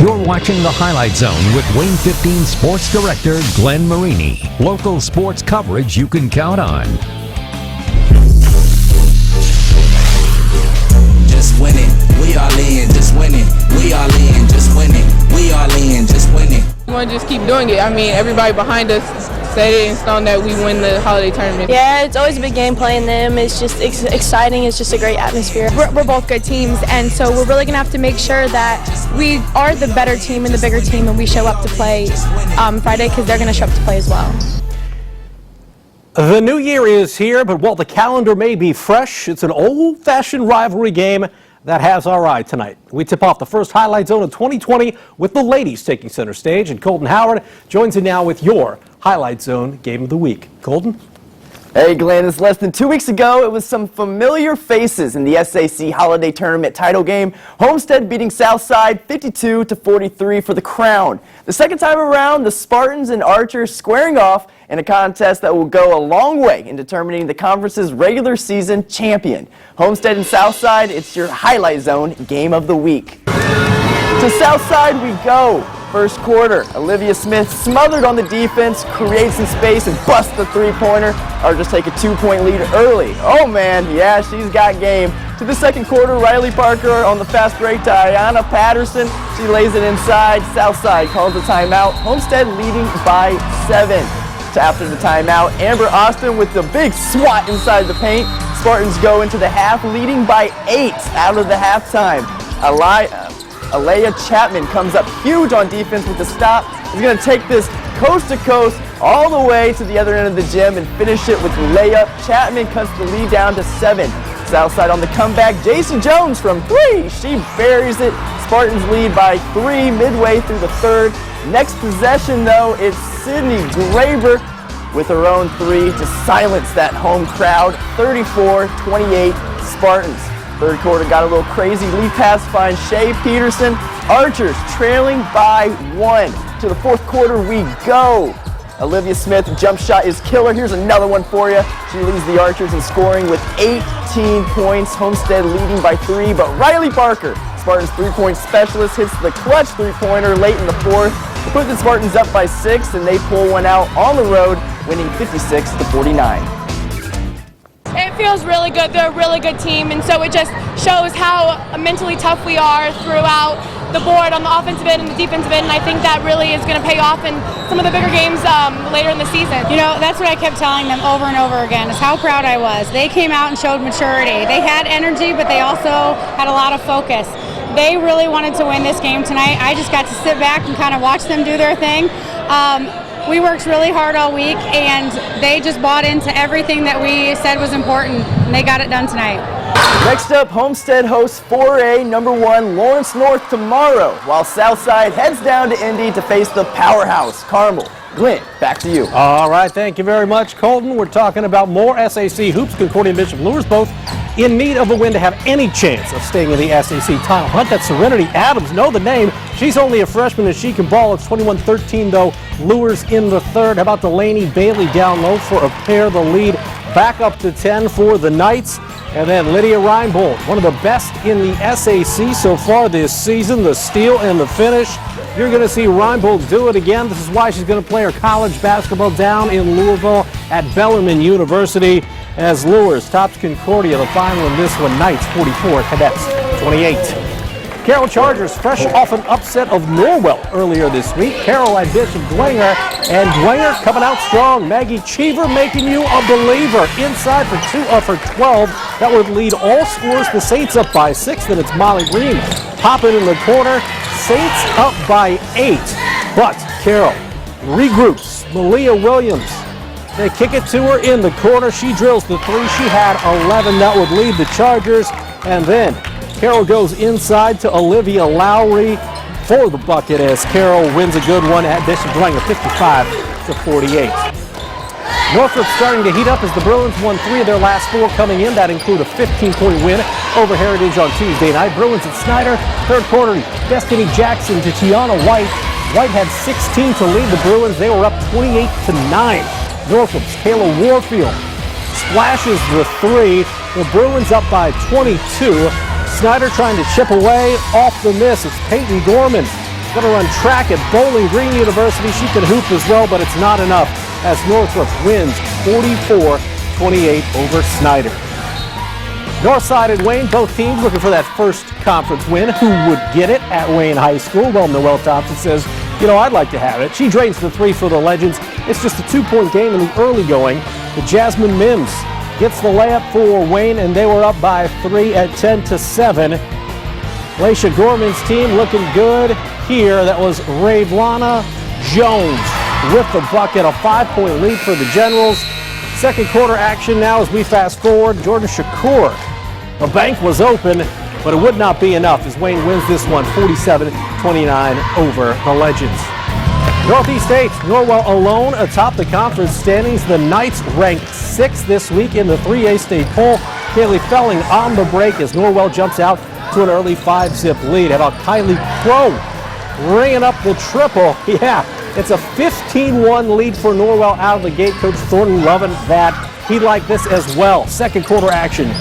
You're watching the Highlight Zone with Wayne 15 Sports Director Glenn Marini. Local sports coverage you can count on. Just winning, we all in, just winning. We all in, just winning. We all in, just winning. We want to just keep doing it. I mean, everybody behind us set it in stone that we win the holiday tournament. Yeah, it's always a big game playing them. It's just exciting. It's just a great atmosphere. We're both good teams, and so we're really going to have to make sure that we are the better team and the bigger team, and we show up to play Friday because they're going to show up to play as well. The new year is here, but while the calendar may be fresh, it's an old-fashioned rivalry game that has our eye tonight. We tip off the first Highlight Zone of 2020 with the ladies taking center stage, and Colton Howard joins you now with your Highlight Zone Game of the Week. Colton? Hey Glenn, it's less than 2 weeks ago. It was some familiar faces in the SAC Holiday Tournament title game. Homestead beating Southside 52-43 for the crown. The second time around, the Spartans and Archers squaring off in a contest that will go a long way in determining the conference's regular season champion. Homestead and Southside, it's your Highlight Zone Game of the Week. To Southside we go. First quarter, Olivia Smith smothered on the defense, creates some space, and busts the three-pointer. Archers take a 2-point lead early. Oh man, yeah, she's got game. To the second quarter, Riley Parker on the fast break to Ayanna Patterson. She lays it inside. Southside calls the timeout. Homestead leading by 7. To after the timeout, Amber Austin with the big swat inside the paint. Spartans go into the half, leading by 8 out of the halftime. Alea Chapman comes up huge on defense with the stop. He's going to take this coast to coast all the way to the other end of the gym and finish it with the layup. Chapman cuts the lead down to 7. Southside on the comeback. Jason Jones from 3. She buries it. Spartans lead by 3 midway through the third. Next possession, though, it's Sydney Graber with her own 3 to silence that home crowd. 34-28 Spartans. Third quarter got a little crazy. Lead pass finds Shea Peterson. Archers trailing by 1. To the fourth quarter we go. Olivia Smith jump shot is killer. Here's another one for you. She leads the Archers in scoring with 18 points. Homestead leading by 3, but Riley Parker, Spartans three-point specialist, hits the clutch three-pointer late in the fourth to put the Spartans up by 6, and they pull one out on the road, winning 56-49. It feels really good. They're a really good team, and so it just shows how mentally tough we are throughout the board on the offensive end and the defensive end, and I think that really is going to pay off in some of the bigger games later in the season. You know, that's what I kept telling them over and over again, is how proud I was. They came out and showed maturity. They had energy, but they also had a lot of focus. They really wanted to win this game tonight. I just got to sit back and kind of watch them do their thing. We worked really hard all week, and they just bought into everything that we said was important, and they got it done tonight. Next up, Homestead hosts 4A #1 Lawrence North tomorrow, while Southside heads down to Indy to face the powerhouse Carmel. Glenn, back to you. All right, thank you very much, Colton. We're talking about more SAC hoops. Concordia and Bishop Lures both in need of a win to have any chance of staying in the SAC title hunt. That's Serenity Adams. Know the name. She's only a freshman and she can ball. It's 21-13 though. Lures in the third. How about Delaney Bailey down low for a pair? The lead back up to 10 for the Knights. And then Lydia Reinbold, one of the best in the SAC so far this season. The steal and the finish. You're going to see Reinbold do it again. This is why she's going to play her college basketball down in Louisville at Bellarmine University as Lures tops Concordia. The final in this one, Knights 44, Cadets 28. Carroll Chargers fresh off an upset of Norwell earlier this week. Carroll had Bishop Dwenger, and Dwenger coming out strong. Maggie Cheever making you a believer. Inside for 2 of her 12. That would lead all scores. The Saints up by 6. Then it's Molly Green popping in the corner. Saints up by 8. But Carroll regroups. Malia Williams. They kick it to her in the corner. She drills the 3. She had 11. That would lead the Chargers. And then Carroll goes inside to Olivia Lowry for the bucket as Carroll wins a good one at Bishop Dwenger, 55-48. Northrop's starting to heat up as the Bruins won 3 of their last 4 coming in. That include a 15-point win over Heritage on Tuesday night. Bruins at Snyder. Third quarter, Destiny Jackson to Tiana White. White had 16 to lead the Bruins. They were up 28-9. Northrop's Kayla Warfield splashes the 3. The Bruins up by 22. Snyder trying to chip away off the miss. It's Peyton Gorman Going to run track at Bowling Green University. She can hoop as well, but it's not enough as Northrop wins 44-28 over Snyder. Northside and Wayne, both teams looking for that first conference win. Who would get it at Wayne High School? Well, Noelle Thompson says, I'd like to have it. She drains the three for the Legends. It's just a 2-point game in the early going. The Jasmine Mims gets the layup for Wayne, and they were up by 3 at 10-7. Laisha Gorman's team looking good here. That was Ravlana Jones with the bucket. A 5-point lead for the Generals. Second quarter action now as we fast forward. Jordan Shakur. The bank was open, but it would not be enough as Wayne wins this one 47-29 over the Legends. Northeast 8, Norwell alone atop the conference standings. The Knights ranked 6th this week in the 3A state poll. Kaylee Felling on the break as Norwell jumps out to an early 5-zip lead. How about Kylie Crow ringing up the triple? Yeah, it's a 15-1 lead for Norwell out of the gate. Coach Thornton loving that. He liked this as well. Second quarter action.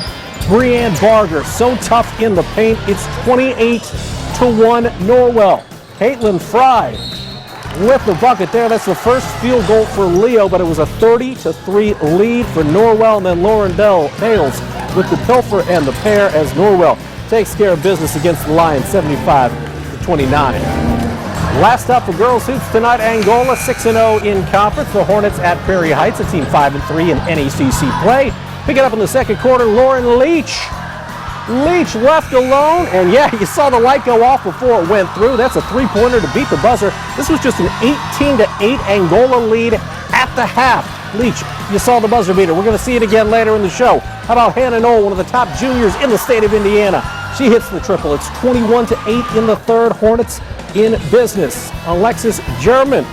Breanne Barger, so tough in the paint. It's 28-1 Norwell. Caitlin Fry with the bucket there. That's the first field goal for Leo, but it was a 30-3 lead for Norwell. And then Lauren Bales with the pilfer and the pair as Norwell takes care of business against the Lions 75-29. Last up for girls hoops tonight, Angola 6-0 in conference. The Hornets at Prairie Heights, a team 5-3 in NECC play. Pick it up in the second quarter, Lauren Leach. Leach left alone, and yeah, you saw the light go off before it went through. That's a three-pointer to beat the buzzer. This was just an 18-8 Angola lead at the half. Leach, you saw the buzzer beater. We're going to see it again later in the show. How about Hannah Knoll, one of the top juniors in the state of Indiana? She hits the triple. It's 21-8 in the third. Hornets in business. Alexis German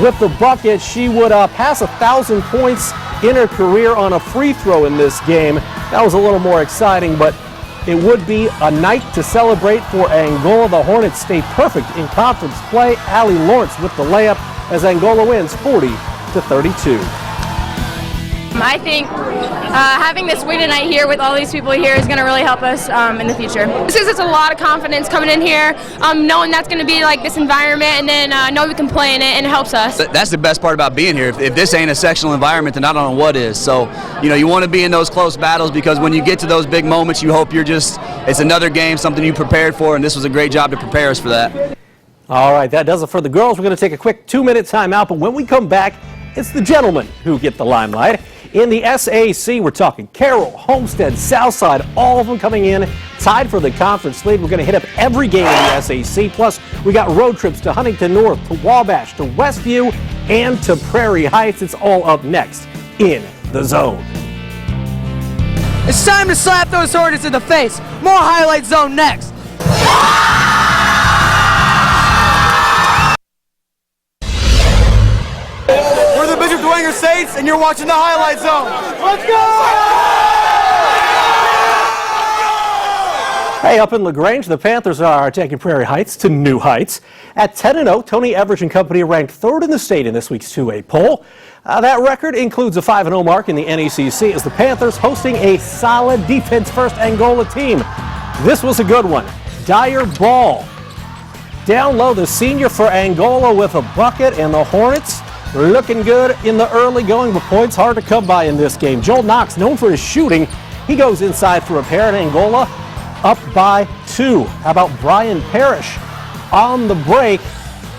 with the bucket. She would pass 1,000 points in her career on a free throw in this game. That was a little more exciting, but it would be a night to celebrate for Angola. The Hornets stay perfect in conference play. Allie Lawrence with the layup as Angola wins 40-32. I think having this win tonight here with all these people here is going to really help us in the future. This gives us a lot of confidence coming in here, knowing that's going to be like this environment, and then know we can play in it, and it helps us. That's the best part about being here. If this ain't a sectional environment, then I don't know what is. So, you want to be in those close battles because when you get to those big moments, you hope it's another game, something you prepared for, and this was a great job to prepare us for that. All right, that does it for the girls. We're going to take a quick 2-minute timeout, but when we come back, it's the gentlemen who get the limelight. In the SAC, we're talking Carroll, Homestead, Southside, all of them coming in tied for the conference lead. We're going to hit up every game in the SAC. Plus, we got road trips to Huntington North, to Wabash, to Westview, and to Prairie Heights. It's all up next in The Zone. It's time to slap those Hornets in the face. More Highlight Zone next. States, and you're watching the Highlight Zone. Let's go! Hey, up in LaGrange, the Panthers are taking Prairie Heights to new heights. At 10-0, Tony Everidge and company ranked 3rd in the state in this week's 2A poll. That record includes a 5-0 mark in the NECC as the Panthers hosting a solid defense-first Angola team. This was a good one. Dyer Ball. Down low, the senior for Angola with a bucket, and the Hornets looking good in the early going, but points hard to come by in this game. Joel Knox, known for his shooting, he goes inside for a pair, and Angola up by 2. How about Brian Parrish on the break,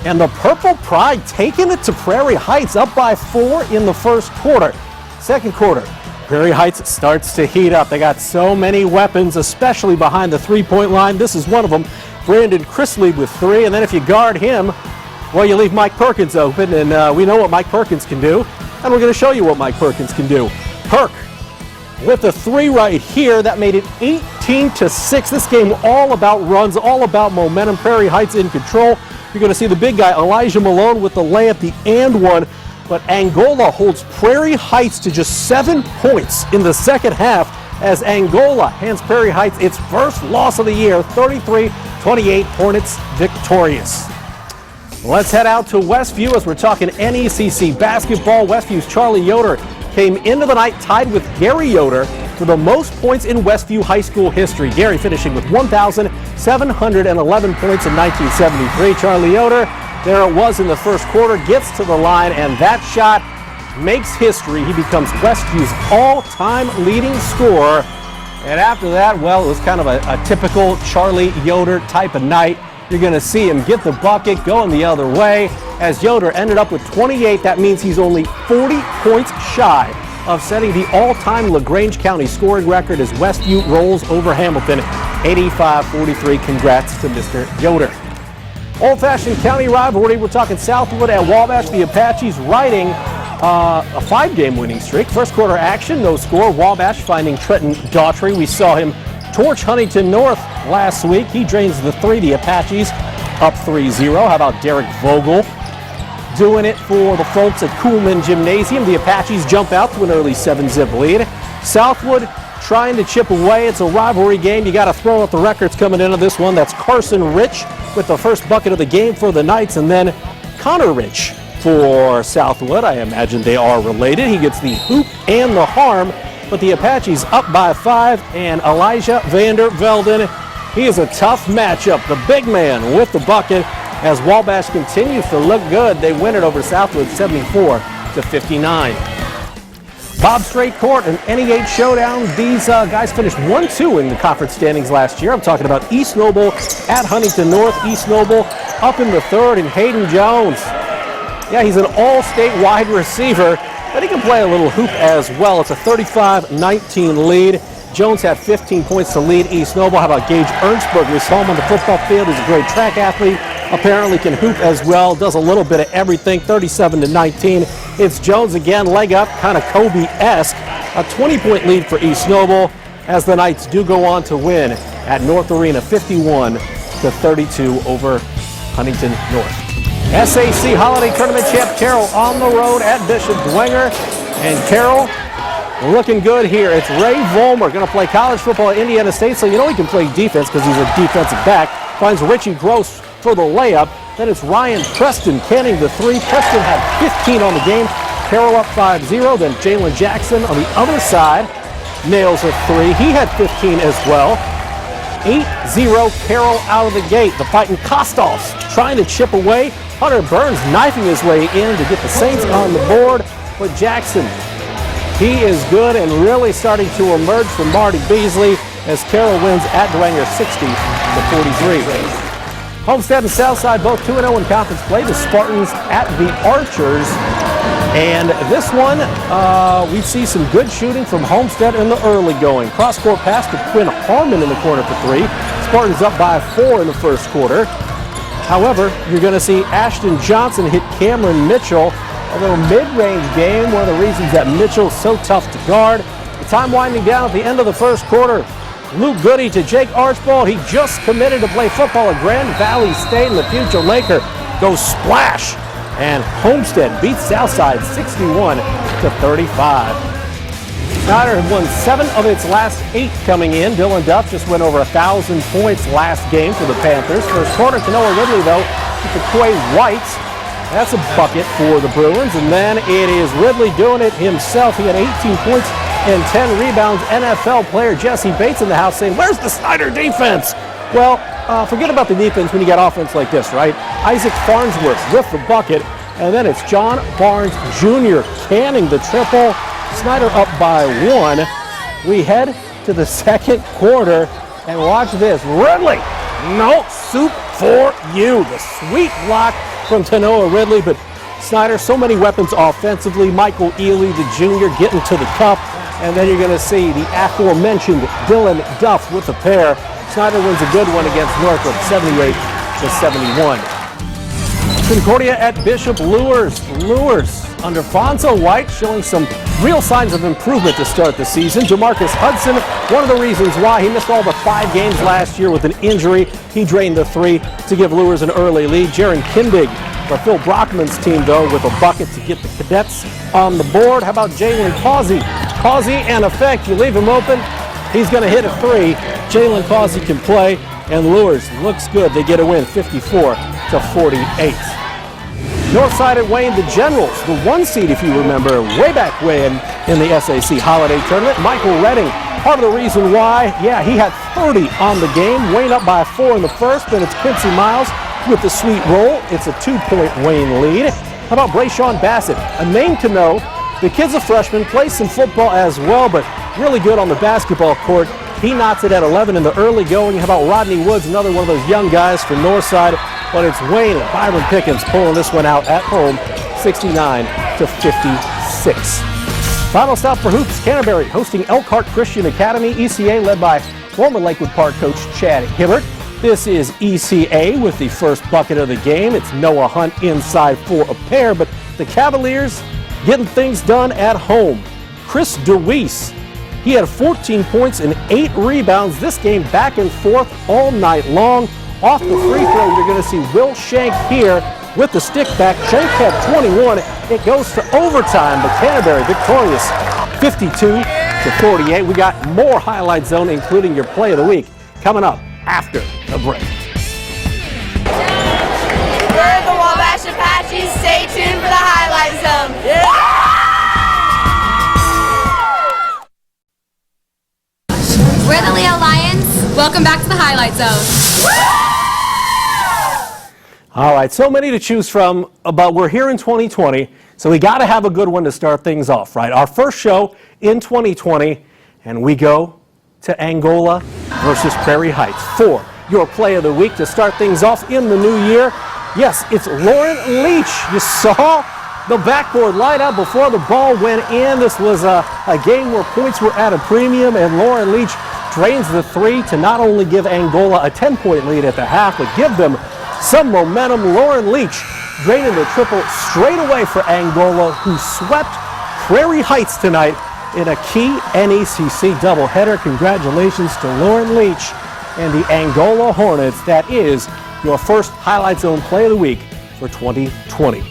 and the Purple Pride taking it to Prairie Heights up by 4 in the first quarter. Second quarter, Prairie Heights starts to heat up. They got so many weapons, especially behind the three-point line. This is one of them. Brandon Chrisley with 3, and then if you guard him, well, you leave Mike Perkins open, and we know what Mike Perkins can do, and we're going to show you what Mike Perkins can do. Perk with a 3 right here. That made it 18-6. This game all about runs, all about momentum. Prairie Heights in control. You're going to see the big guy, Elijah Malone, with the layup, the and one. But Angola holds Prairie Heights to just 7 points in the second half as Angola hands Prairie Heights its first loss of the year, 33-28, Hornets victorious. Let's head out to Westview as we're talking NECC basketball. Westview's Charlie Yoder came into the night tied with Gary Yoder for the most points in Westview High School history. Gary finishing with 1,711 points in 1973. Charlie Yoder, there it was in the first quarter, gets to the line, and that shot makes history. He becomes Westview's all-time leading scorer. And after that, well, it was kind of a typical Charlie Yoder type of night. You're going to see him get the bucket going the other way. As Yoder ended up with 28, that means he's only 40 points shy of setting the all-time LaGrange County scoring record as Westview rolls over Hamilton 85-43. Congrats to Mr. Yoder. Old-fashioned county rivalry. We're talking Southwood at Wabash. The Apaches riding a 5-game winning streak. First quarter action, no score. Wabash finding Trenton Daughtry. We saw him torch Huntington North last week. He drains the 3. The Apaches up 3-0. How about Derek Vogel doing it for the folks at Kuhlman Gymnasium? The Apaches jump out to an early 7-zip lead. Southwood trying to chip away. It's a rivalry game. You got to throw out the records coming into this one. That's Carson Rich with the first bucket of the game for the Knights, and then Connor Rich for Southwood. I imagine they are related. He gets the hoop and the harm, but the Apaches up by 5, and Elijah Vander Velden, he is a tough matchup. The big man with the bucket as Wabash continues to look good. They win it over Southwood 74-59. Bob Strait Court, an NE8 showdown. These guys finished 1-2 in the conference standings last year. I'm talking about East Noble at Huntington North. East Noble up in the 3rd, and Hayden Jones. Yeah, he's an all-state wide receiver, but he can play a little hoop as well. It's a 35-19 lead. Jones had 15 points to lead East Noble. How about Gage Ernstberg, who's home on the football field? He's a great track athlete. Apparently can hoop as well. Does a little bit of everything. 37-19. It's Jones again, leg up, kind of Kobe-esque. A 20-point lead for East Noble as the Knights do go on to win at North Arena 51-32 over Huntington North. SAC Holiday Tournament champ Carroll on the road at Bishop Dwenger. And Carroll looking good here. It's Ray Vollmer going to play college football at Indiana State, so you know he can play defense because he's a defensive back. Finds Richie Gross for the layup. Then it's Ryan Preston canning the 3. Preston had 15 on the game. Carroll up 5-0. Then Jalen Jackson on the other side nails a 3. He had 15 as well. 8-0 Carroll out of the gate. The fighting Kostovs trying to chip away. Hunter Burns knifing his way in to get the Saints on the board. But Jackson, he is good and really starting to emerge from Marty Beasley as Carroll wins at Dwenger 60-43. Homestead and Southside both 2-0 in conference play. The Spartans at the Archers. And this one, we see some good shooting from Homestead in the early going. Cross-court pass to Quinn Harmon in the corner for 3. Spartans up by 4 in the first quarter. However, you're going to see Ashton Johnson hit Cameron Mitchell. A little mid-range game, one of the reasons that Mitchell's so tough to guard. The time winding down at the end of the first quarter. Luke Goody to Jake Archibald. He just committed to play football at Grand Valley State, and the future Laker goes splash. And Homestead beats Southside 61-35. Snyder had won 7 of its last 8 coming in. Dylan Duff just went over 1,000 points last game for the Panthers. First quarter, Tanoa Ridley, though, to Quay White. That's a bucket for the Bruins. And then it is Ridley doing it himself. He had 18 points and 10 rebounds. NFL player Jesse Bates in the house saying, "Where's the Snyder defense?" Well, forget about the defense when you got offense like this, right? Isaac Farnsworth with the bucket. And then it's John Barnes Jr. canning the triple. Snyder up by 1. We head to the second quarter, and watch this. Ridley, no soup for you. The sweet block from Tanoa Ridley, but Snyder, so many weapons offensively. Michael Ely, the junior, getting to the cup, and then you're going to see the aforementioned Dylan Duff with the pair. Snyder wins a good one against Norfolk, 78-71. Concordia at Bishop Lures. Lures under Fonzo White showing some real signs of improvement to start the season. Jamarcus Hudson, one of the reasons why he missed all the 5 games last year with an injury. He drained the 3 to give Lures an early lead. Jaron Kindig for Phil Brockman's team, though, with a bucket to get the Cadets on the board. How about Jalen Causey? Causey and effect. You leave him open, he's going to hit a 3. Jalen Causey can play, and Lures looks good. They get a win, 54-48. Northside at Wayne, the Generals, the 1 seed, if you remember, way back when in the SAC Holiday Tournament. Michael Redding Part of the reason why, yeah, he had 30 on the game. Wayne up by 4 in the first. Then it's Quincy Miles with the sweet roll. It's a 2-point Wayne lead. How about Brayshawn Bassett? A name to know. The kid's a freshman, plays some football as well, but really good on the basketball court. He knocks it at 11 in the early going. How about Rodney Woods, another one of those young guys from Northside? But it's Wayne and Byron Pickens pulling this one out at home, 69-56. Final stop for hoops, Canterbury hosting Elkhart Christian Academy. ECA led by former Lakewood Park coach Chad Hibbert. This is ECA with the first bucket of the game. It's Noah Hunt inside for a pair, but the Cavaliers getting things done at home. Chris DeWeese, he had 14 points and 8 rebounds. This game back and forth all night long. Off the free throw, you're going to see Will Shank here with the stick back. Shank had 21. It goes to overtime, but Canterbury victorious 52-48. We got more Highlight Zone, including your play of the week, coming up after the break. We're the Wabash Apaches. Stay tuned for the Highlight Zone. Yeah! We're the Leo Lions. Welcome back to the Highlight Zone. All right, so many to choose from, but we're here in 2020, so we got to have a good one to start things off, right? Our first show in 2020, and we go to Angola versus Prairie Heights for your play of the week to start things off in the new year. Yes, it's Lauren Leach. You saw the backboard light up before the ball went in. This was a game where points were at a premium, and Lauren Leach drains the three to not only give Angola a 10-point lead at the half, but give them some momentum. Lauren Leach draining the triple straight away for Angola, who swept Prairie Heights tonight in a key NECC doubleheader. Congratulations to Lauren Leach and the Angola Hornets. That is your first Highlight Zone play of the week for 2020.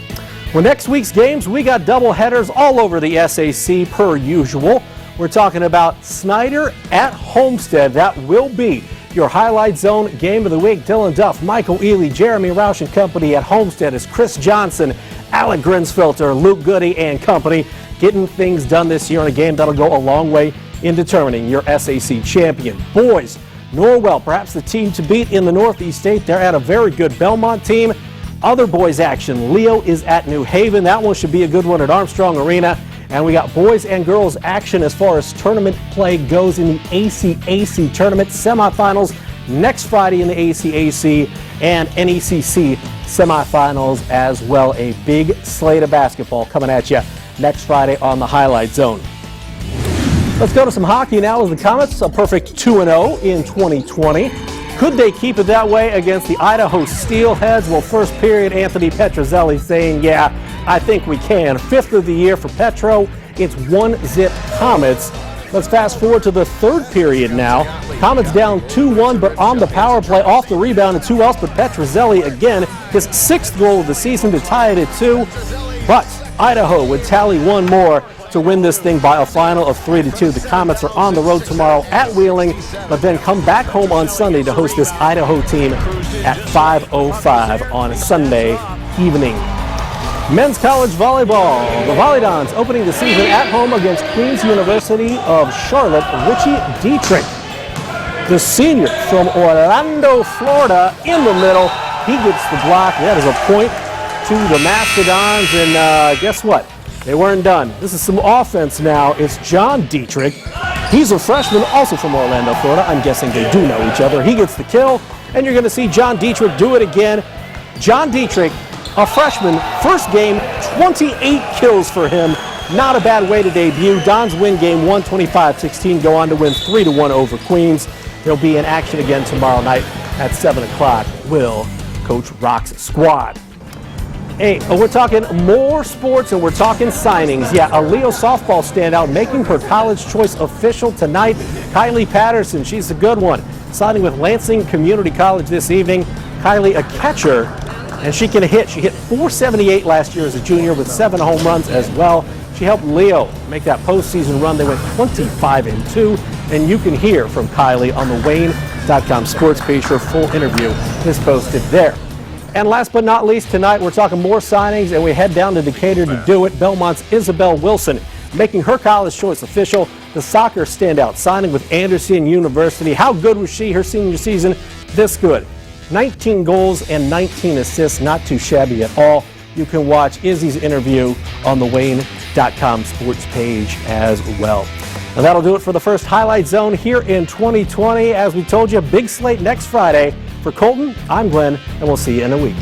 For next week's games, we got doubleheaders all over the SAC per usual. We're talking about Snyder at Homestead. That will be your Highlight Zone game of the week. Dylan Duff, Michael Ely, Jeremy Roush and company at Homestead as Chris Johnson, Alec Grinsfelter, Luke Goody and company getting things done this year in a game that'll go a long way in determining your SAC champion. Boys, Norwell, perhaps the team to beat in the Northeast State. They're at a very good Belmont team. Other boys action, Leo is at New Haven. That one should be a good one at Armstrong Arena. And we got boys and girls action as far as tournament play goes in the ACAC tournament semifinals next Friday in the ACAC and NECC semifinals as well. A big slate of basketball coming at you next Friday on the Highlight Zone. Let's go to some hockey now as the Comets a perfect 2-0 in 2020. Could they keep it that way against the Idaho Steelheads? Well, first period, Anthony Petrozelli saying, yeah, I think we can. Fifth of the year for Petro. It's 1-0 Comets. Let's fast forward to the third period now. Comets down 2-1, but on the power play, off the rebound and 2 else, but Petrozelli again, his 6th goal of the season to tie it at 2. But Idaho would tally one more to win this thing by a final of 3-2. The Comets are on the road tomorrow at Wheeling, but then come back home on Sunday to host this Idaho team at 5:05 on Sunday evening. Men's college volleyball. The Volleydons opening the season at home against Queen's University of Charlotte, Richie Dietrich. The senior from Orlando, Florida, in the middle. He gets the block. That is a point to the Mastodons, and guess what? They weren't done. This is some offense now. It's John Dietrich. He's a freshman, also from Orlando, Florida. I'm guessing they do know each other. He gets the kill, and you're going to see John Dietrich do it again. John Dietrich, a freshman, first game, 28 kills for him. Not a bad way to debut. Dons win game 125-16, go on to win 3-1 over Queens. They'll be in action again tomorrow night at 7 o'clock. Will Coach Rock's squad. Hey, we're talking more sports and we're talking signings. Yeah, a Leo softball standout making her college choice official tonight. Kylie Patterson, she's a good one. Signing with Lansing Community College this evening. Kylie, a catcher, and she can hit. She hit .478 last year as a junior with 7 home runs as well. She helped Leo make that postseason run. They went 25-2, and you can hear from Kylie on the Wayne.com sports page. Her full interview is posted there. And last but not least, tonight we're talking more signings, and we head down to Decatur to do it. Belmont's Isabel Wilson making her college choice official. the soccer standout, signing with Anderson University. How good was she her senior season? This good. 19 goals and 19 assists, not too shabby at all. You can watch Izzy's interview on the Wayne.com sports page as well. And that'll do it for the first Highlight Zone here in 2020. As we told you, big slate next Friday. For Colton, I'm Glenn, and we'll see you in a week.